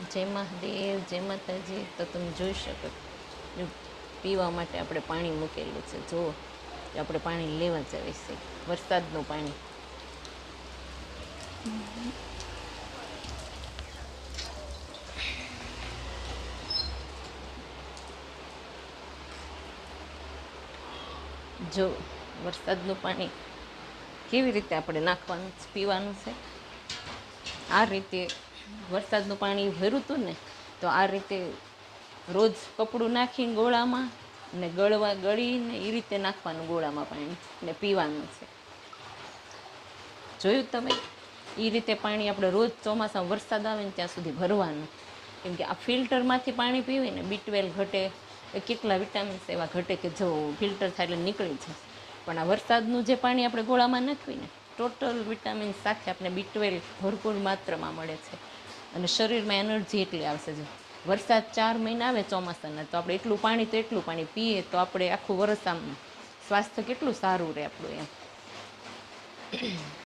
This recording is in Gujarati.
જય મહાદેવ, જય માતાજી. તો તમે જોઈ શકો પીવા માટે આપણે પાણી મૂકેલું છે. જુઓ આપણે પાણી લેવા જઈએ છીએ, વરસાદનું પાણી. જો વરસાદનું પાણી કેવી રીતે આપણે નાખવાનું પીવાનું છે, આ રીતે વરસાદનું પાણી ભર્યું હતું ને, તો આ રીતે રોજ કપડું નાખીને ગોળામાં ને ગળીને એ રીતે નાખવાનું ગોળામાં પાણી ને પીવાનું છે. જોયું તમે? એ રીતે પાણી આપણે રોજ ચોમાસામાં વરસાદ આવે ને ત્યાં સુધી ભરવાનું. કેમ કે આ ફિલ્ટરમાંથી પાણી પીવી ને B12 ઘટે, કેટલા વિટામિન્સ એવા ઘટે કે જો ફિલ્ટર થાય એટલે નીકળી જાય. પણ આ વરસાદનું જે પાણી આપણે ગોળામાં નાખવી ને, ટોટલ વિટામિન્સ સાથે આપણે B12 ભરપૂર માત્રામાં મળે છે અને શરીરમાં એનર્જી એટલી આવશે. જો વરસાદ 4 મહિના આવે ચોમાસાના, તો આપણે એટલું પાણી પીએ તો આપણે આખું વરસ આમ સ્વાસ્થ્ય કેટલું સારું રહે આપણું એમ.